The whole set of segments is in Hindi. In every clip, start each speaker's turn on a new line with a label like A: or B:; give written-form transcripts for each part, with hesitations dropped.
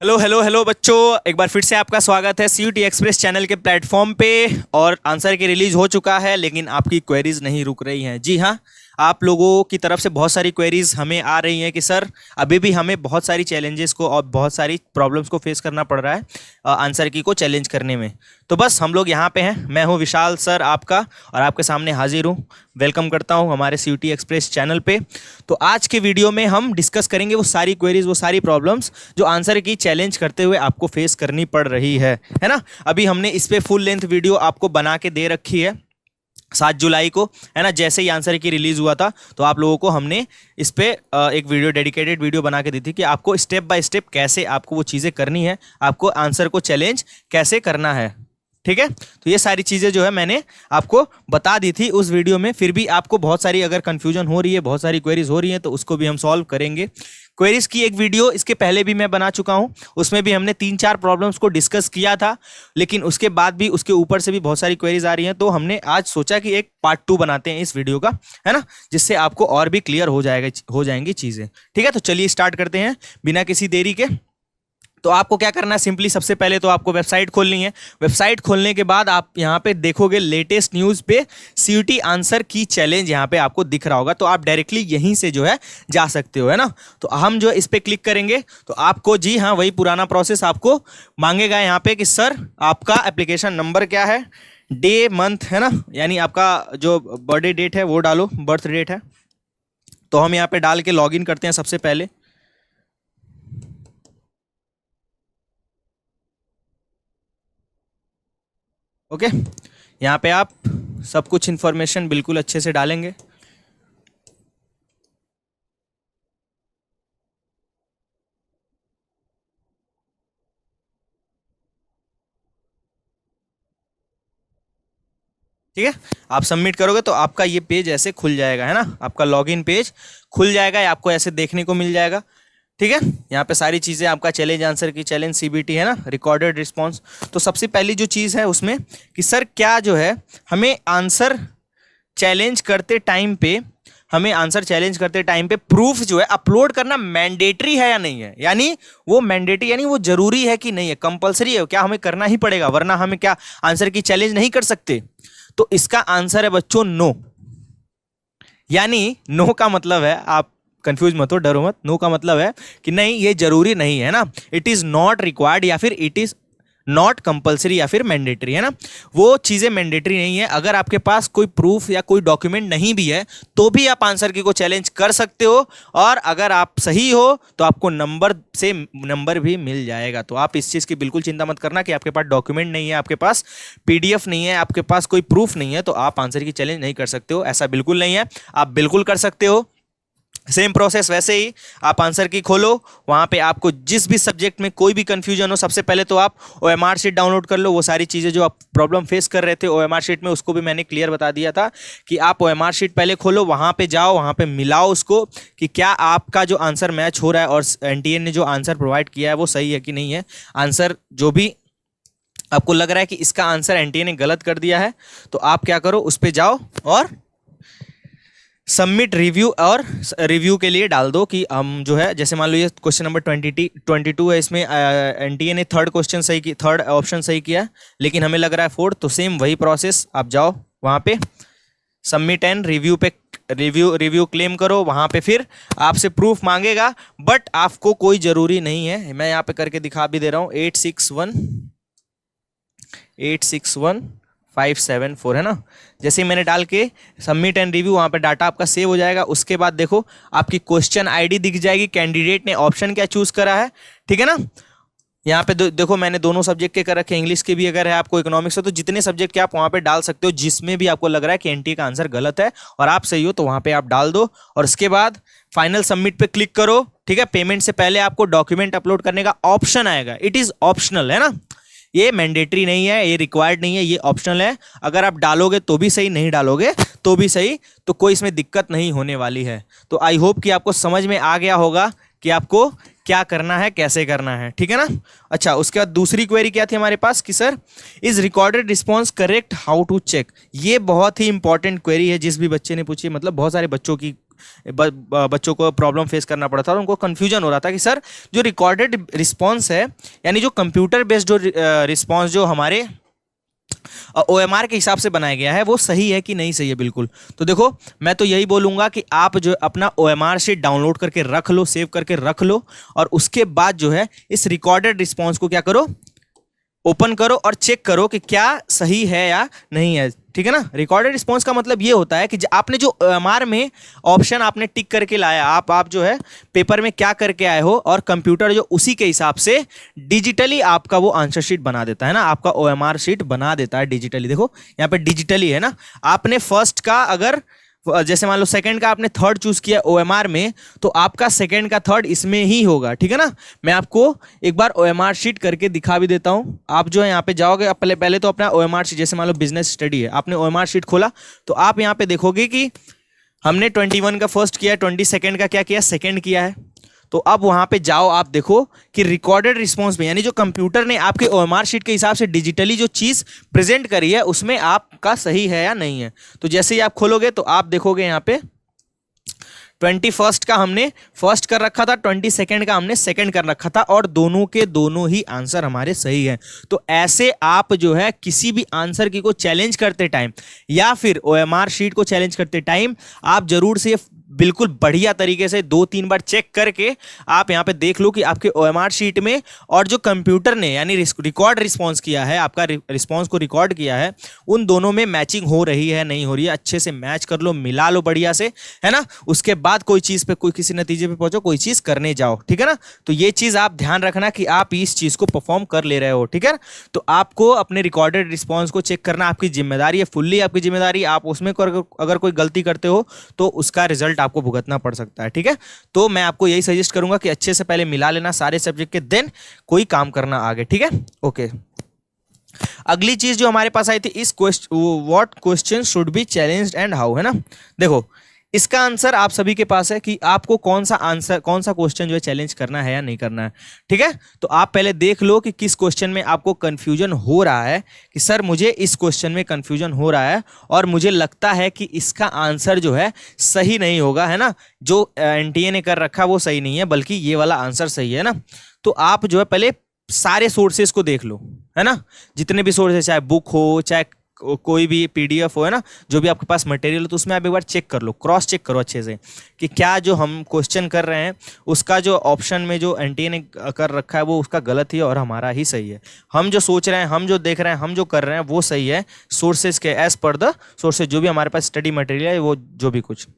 A: हेलो हेलो हेलो बच्चों, एक बार फिर से आपका स्वागत है सीयूटी एक्सप्रेस चैनल के प्लेटफॉर्म पे। और आंसर की रिलीज हो चुका है, लेकिन आपकी क्वेरीज नहीं रुक रही हैं। जी हाँ, आप लोगों की तरफ से बहुत सारी क्वेरीज हमें आ रही हैं कि सर अभी भी हमें बहुत सारी चैलेंजेस को और बहुत सारी प्रॉब्लम्स को फेस करना पड़ रहा है आंसर की को चैलेंज करने में। तो बस हम लोग यहाँ पे हैं। मैं हूँ विशाल सर आपका, और आपके सामने हाजिर हूँ। वेलकम करता हूँ हमारे सीयूटी एक्सप्रेस चैनल पे। तो आज के वीडियो में हम डिस्कस करेंगे वो सारी क्वेरीज, वो सारी प्रॉब्लम्स जो आंसर की चैलेंज करते हुए आपको फेस करनी पड़ रही है ना। अभी हमने इस पे फुल लेंथ वीडियो आपको बना के दे रखी है 7 जुलाई को, है ना। जैसे ही आंसर की रिलीज हुआ था तो आप लोगों को हमने इस पे एक वीडियो, डेडिकेटेड वीडियो बना के दी थी कि आपको स्टेप बाय स्टेप कैसे आपको वो चीज़ें करनी है, आपको आंसर को चैलेंज कैसे करना है। ठीक है, तो ये सारी चीज़ें जो है मैंने आपको बता दी थी उस वीडियो में। फिर भी आपको बहुत सारी अगर कंफ्यूजन हो रही है, बहुत सारी क्वेरीज हो रही हैं, तो उसको भी हम सॉल्व करेंगे। क्वेरीज की एक वीडियो इसके पहले भी मैं बना चुका हूं, उसमें भी हमने 3-4 प्रॉब्लम्स को डिस्कस किया था, लेकिन उसके बाद भी उसके ऊपर से भी बहुत सारी क्वेरीज आ रही हैं। तो हमने आज सोचा कि एक पार्ट 2 बनाते हैं इस वीडियो का, है ना, जिससे आपको और भी क्लियर हो जाएंगी चीज़ें। ठीक है, तो चलिए स्टार्ट करते हैं बिना किसी देरी के। तो आपको क्या करना है, सिंपली सबसे पहले तो आपको वेबसाइट खोलनी है। वेबसाइट खोलने के बाद आप यहाँ पे देखोगे लेटेस्ट न्यूज़ पे सीयूटी आंसर की चैलेंज यहाँ पे आपको दिख रहा होगा। तो आप डायरेक्टली यहीं से जो है जा सकते हो, है ना। तो हम जो इस पे क्लिक करेंगे तो आपको, जी हाँ, वही पुराना प्रोसेस आपको मांगेगा यहाँ पे कि सर आपका एप्लीकेशन नंबर क्या है, डे मंथ, है ना, यानी आपका जो बर्थडे डेट है वो डालो, बर्थ डेट है। तो हम यहाँ पे डाल के लॉग इन करते हैं सबसे पहले। ओके, यहाँ पे आप सब कुछ इन्फॉर्मेशन बिल्कुल अच्छे से डालेंगे। ठीक है, आप सबमिट करोगे तो आपका ये पेज ऐसे खुल जाएगा, है ना, आपका लॉगिन पेज खुल जाएगा, आपको ऐसे देखने को मिल जाएगा। ठीक है, यहाँ पे सारी चीज़ें आपका चैलेंज आंसर की चैलेंज सीबीटी, है ना, रिकॉर्डेड रिस्पॉन्स। तो सबसे पहली जो चीज़ है उसमें कि सर क्या जो है हमें आंसर चैलेंज करते टाइम पे, हमें आंसर चैलेंज करते टाइम पे प्रूफ जो है अपलोड करना मैंडेटरी है या नहीं है, यानी वो मैंडेटरी यानी वो जरूरी है कि नहीं है, कंपलसरी है, क्या हमें करना ही पड़ेगा, वरना हमें क्या आंसर की चैलेंज नहीं कर सकते। तो इसका आंसर है बच्चों नो। यानी नो का मतलब है, आप कंफ्यूज मत हो, डरो मत, नो का मतलब है कि नहीं ये जरूरी नहीं है ना, इट इज नॉट रिक्वायर्ड या फिर इट इज नॉट कंपलसरी या फिर मैंडेटरी, है ना। वो चीज़ें मैंडेटरी नहीं है। अगर आपके पास कोई प्रूफ या कोई डॉक्यूमेंट नहीं भी है तो भी आप आंसर की को चैलेंज कर सकते हो, और अगर आप सही हो तो आपको नंबर से नंबर भी मिल जाएगा। तो आप इस चीज़ की बिल्कुल चिंता मत करना कि आपके पास डॉक्यूमेंट नहीं है, आपके पास पीडीएफ नहीं है, आपके पास कोई प्रूफ नहीं है तो आप आंसर की चैलेंज नहीं कर सकते हो। ऐसा बिल्कुल नहीं है, आप बिल्कुल कर सकते हो। सेम प्रोसेस वैसे ही, आप आंसर की खोलो, वहाँ पे आपको जिस भी सब्जेक्ट में कोई भी कंफ्यूजन हो, सबसे पहले तो आप ओएमआर शीट डाउनलोड कर लो। वो सारी चीज़ें जो आप प्रॉब्लम फेस कर रहे थे ओएमआर शीट में, उसको भी मैंने क्लियर बता दिया था कि आप ओएमआर शीट पहले खोलो, वहाँ पे जाओ, वहाँ पे मिलाओ उसको कि क्या आपका जो आंसर मैच हो रहा है और एनटीए ने जो आंसर प्रोवाइड किया है वो सही है कि नहीं है। आंसर जो भी आपको लग रहा है कि इसका आंसर एनटीए ने गलत कर दिया है, तो आप क्या करो, उस पर जाओ और सबमिट रिव्यू, और रिव्यू के लिए डाल दो कि हम जो है, जैसे मान लो ये क्वेश्चन नंबर 22 है, इसमें एनटीए ने थर्ड क्वेश्चन सही की, थर्ड ऑप्शन सही किया, लेकिन हमें लग रहा है फोर्थ। तो सेम वही प्रोसेस, आप जाओ वहाँ पे सबमिट एंड रिव्यू पे, रिव्यू क्लेम करो। वहाँ पे फिर आपसे प्रूफ मांगेगा, बट आपको कोई ज़रूरी नहीं है। मैं यहाँ पे करके दिखा भी दे रहा हूँ, 861574, है ना। जैसे ही मैंने डाल के सबमिट एंड रिव्यू, वहाँ पे डाटा आपका सेव हो जाएगा। उसके बाद देखो आपकी क्वेश्चन आईडी दिख जाएगी, कैंडिडेट ने ऑप्शन क्या चूज करा है, ठीक है ना। यहाँ पे देखो मैंने दोनों सब्जेक्ट के कर रखे, इंग्लिश के भी अगर है आपको, इकोनॉमिक्स है, तो जितने सब्जेक्ट के आप वहाँ पे डाल सकते हो, जिसमें भी आपको लग रहा है कि एनटीए का आंसर गलत है और आप सही हो, तो वहाँ पे आप डाल दो। और उसके बाद फाइनल सबमिट पे क्लिक करो। ठीक है, पेमेंट से पहले आपको डॉक्यूमेंट अपलोड करने का ऑप्शन आएगा, इट इज ऑप्शनल, है ना, ये मैंडेटरी नहीं है, ये रिक्वायर्ड नहीं है, ये ऑप्शनल है। अगर आप डालोगे तो भी सही, नहीं डालोगे तो भी सही, तो कोई इसमें दिक्कत नहीं होने वाली है। तो आई होप कि आपको समझ में आ गया होगा कि आपको क्या करना है, कैसे करना है, ठीक है ना। अच्छा, उसके बाद दूसरी क्वेरी क्या थी हमारे पास कि sir is recorded response correct, how to check. ये बहुत ही इंपॉर्टेंट क्वेरी है, जिस भी बच्चे ने पूछी, मतलब बहुत सारे बच्चों की बच्चों को प्रॉब्लम फेस करना पड़ा था और उनको कन्फ्यूजन हो रहा था कि सर जो रिकॉर्डेड रिस्पॉन्स है, यानी जो कंप्यूटर बेस्ड जो रिस्पॉन्स जो हमारे OMR के हिसाब से बनाया गया है वो सही है कि नहीं सही है। बिल्कुल, तो देखो मैं तो यही बोलूंगा कि आप जो अपना OMR शीट डाउनलोड करके रख लो, सेव करके रख लो, और उसके बाद जो है इस रिकॉर्डेड रिस्पॉन्स को क्या करो, ओपन करो और चेक करो कि क्या सही है या नहीं है। ठीक है ना। रिकॉर्डेड रिस्पॉन्स का मतलब ये होता है कि आपने जो OMR में ऑप्शन आपने टिक करके लाया, आप जो है पेपर में क्या करके आए हो, और कंप्यूटर जो उसी के हिसाब से डिजिटली आपका वो आंसर शीट बना देता है ना, आपका OMR शीट बना देता है डिजिटली। देखो यहाँ पे डिजिटली है ना। आपने फर्स्ट का अगर जैसे मान लो सेकंड का आपने थर्ड चूज किया OMR में, तो आपका सेकंड का थर्ड इसमें ही होगा। ठीक है ना। मैं आपको एक बार OMR शीट करके दिखा भी देता हूं। आप जो है यहाँ पे जाओगे, पहले तो अपना OMR शीट, जैसे मान लो बिजनेस स्टडी है, आपने OMR शीट खोला तो आप यहाँ पे देखोगे कि हमने 21 का फर्स्ट किया, 22 का क्या किया, सेकेंड किया है। तो अब वहां पे जाओ, आप देखो कि रिकॉर्डेड रिस्पॉन्स में, यानी जो कंप्यूटर ने आपके OMR शीट के हिसाब से डिजिटली जो चीज प्रेजेंट करी है उसमें आपका सही है या नहीं है। तो जैसे ही आप खोलोगे तो आप देखोगे यहाँ पे 21 का हमने फर्स्ट कर रखा था, 22 का हमने सेकंड कर रखा था, और दोनों के दोनों ही आंसर हमारे सही हैं। तो ऐसे आप जो है किसी भी आंसर की को चैलेंज करते टाइम या फिर OMR शीट को चैलेंज करते टाइम आप जरूर से बिल्कुल बढ़िया तरीके से 2-3 बार चेक करके आप यहाँ पे देख लो कि आपके OMR शीट में और जो कंप्यूटर ने यानी रिकॉर्ड रिस्पॉन्स किया है, आपका रिस्पॉन्स को रिकॉर्ड किया है, उन दोनों में मैचिंग हो रही है नहीं हो रही है, अच्छे से मैच कर लो, मिला लो बढ़िया से, है ना। उसके बाद कोई चीज़ पे, कोई किसी नतीजे पे पहुंचो, कोई चीज़ करने जाओ। ठीक है ना। तो ये चीज़ आप ध्यान रखना कि आप इस चीज़ को परफॉर्म कर ले रहे हो। ठीक है। तो आपको अपने रिकॉर्डेड रिस्पॉन्स को चेक करना आपकी जिम्मेदारी है, फुल्ली आपकी जिम्मेदारी। आप उसमें अगर कोई गलती करते हो तो उसका रिजल्ट आपको भुगतना पड़ सकता है। ठीक है। तो मैं आपको यही सजेस्ट करूंगा कि अच्छे से पहले मिला लेना सारे सब्जेक्ट के, देन कोई काम करना आगे। ठीक है। ओके। अगली चीज जो हमारे पास आई थी, इस what question should be challenged and how, है ना। देखो इसका आंसर आप सभी के पास है कि आपको कौन सा क्वेश्चन जो है चैलेंज करना है या नहीं करना है। ठीक है। तो आप पहले देख लो कि किस क्वेश्चन में आपको कंफ्यूजन हो रहा है, कि सर मुझे इस क्वेश्चन में कंफ्यूजन हो रहा है और मुझे लगता है कि इसका आंसर जो है सही नहीं होगा, है ना। जो NTA ने कर रखा वो सही नहीं है, बल्कि ये वाला आंसर सही है ना। तो आप जो है पहले सारे सोर्सेस को देख लो, है ना। जितने भी सोर्सेस, चाहे बुक हो, चाहे कोई भी PDF हो, है ना, जो भी आपके पास मटेरियल हो, तो उसमें आप एक बार चेक कर लो, क्रॉस चेक करो अच्छे से कि क्या जो हम क्वेश्चन कर रहे हैं उसका जो ऑप्शन में जो NTA ने कर रखा है वो उसका गलत ही है और हमारा ही सही है। हम जो सोच रहे हैं, हम जो देख रहे हैं, हम जो कर रहे हैं वो सही है सोर्सेज के, एज पर द सोर्सेज जो भी हमारे पास स्टडी मटेरियल है, वो जो भी कुछ।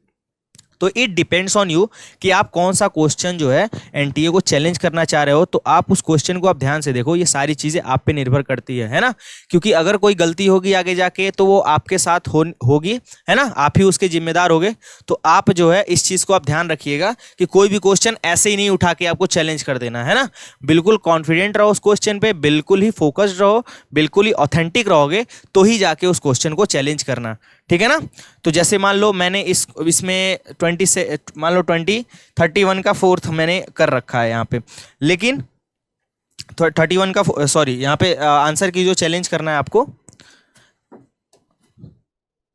A: तो इट डिपेंड्स ऑन यू कि आप कौन सा क्वेश्चन जो है NTA को चैलेंज करना चाह रहे हो। तो आप उस क्वेश्चन को आप ध्यान से देखो, ये सारी चीज़ें आप पे निर्भर करती है ना। क्योंकि अगर कोई गलती होगी आगे जाके तो वो आपके साथ होगी, है ना, आप ही उसके जिम्मेदार होगे। तो आप जो है इस चीज़ को आप ध्यान रखिएगा कि कोई भी क्वेश्चन ऐसे ही नहीं उठा के आपको चैलेंज कर देना, है ना। बिल्कुल कॉन्फिडेंट रहो उस क्वेश्चन पे, बिल्कुल ही फोकस्ड रहो, बिल्कुल ही ऑथेंटिक रहोगे तो ही जाके उस क्वेश्चन को चैलेंज करना। ठीक है ना। तो जैसे मान लो मैंने इसमें 31 का फोर्थ मैंने कर रखा है यहाँ पे, लेकिन 31 का सॉरी यहाँ पे आंसर की जो चैलेंज करना है आपको,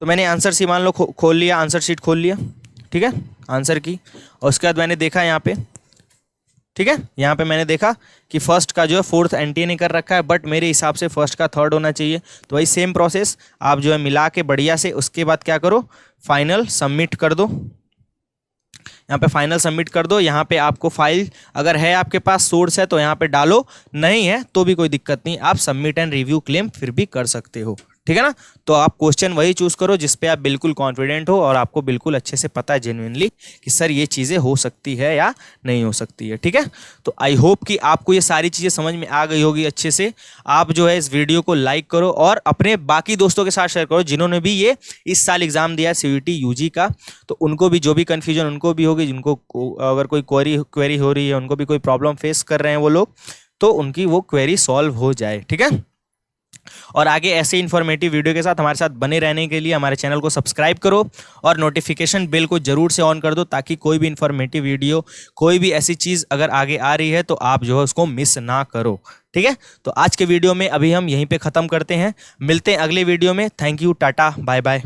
A: तो मैंने आंसर सी मान लो खोल लिया, आंसर शीट खोल लिया, ठीक है, आंसर की, और उसके बाद मैंने देखा यहाँ पे, ठीक है, यहाँ पे मैंने देखा कि फर्स्ट का जो है फोर्थ NTA ने कर रखा है, बट मेरे हिसाब से फर्स्ट का थर्ड होना चाहिए। तो वही सेम प्रोसेस आप जो है मिला के बढ़िया से, उसके बाद क्या करो, फाइनल सबमिट कर दो। यहाँ पे फाइनल सबमिट कर दो। यहाँ पे आपको फाइल अगर है आपके पास, सोर्स है तो यहाँ पे डालो, नहीं है तो भी कोई दिक्कत नहीं, आप सबमिट एंड रिव्यू क्लेम फिर भी कर सकते हो। ठीक है ना। तो आप क्वेश्चन वही चूज करो जिस पे आप बिल्कुल कॉन्फिडेंट हो और आपको बिल्कुल अच्छे से पता है जेन्युइनली कि सर ये चीज़ें हो सकती है या नहीं हो सकती है। ठीक है। तो आई होप कि आपको ये सारी चीज़ें समझ में आ गई होगी अच्छे से। आप जो है इस वीडियो को लाइक करो और अपने बाकी दोस्तों के साथ शेयर करो जिन्होंने भी ये इस साल एग्जाम दिया है CUET UG का, तो उनको भी जो भी कन्फ्यूजन उनको भी होगी, जिनको अगर कोई क्वेरी हो रही है, उनको भी कोई प्रॉब्लम फेस कर रहे हैं वो लोग, तो उनकी वो क्वेरी सॉल्व हो जाए। ठीक है। और आगे ऐसे इन्फॉर्मेटिव वीडियो के साथ हमारे साथ बने रहने के लिए हमारे चैनल को सब्सक्राइब करो और नोटिफिकेशन बेल को जरूर से ऑन कर दो, ताकि कोई भी इन्फॉर्मेटिव वीडियो, कोई भी ऐसी चीज़ अगर आगे आ रही है तो आप जो है उसको मिस ना करो। ठीक है। तो आज के वीडियो में अभी हम यहीं पे ख़त्म करते हैं, मिलते हैं अगले वीडियो में। Thank you, tata, bye bye.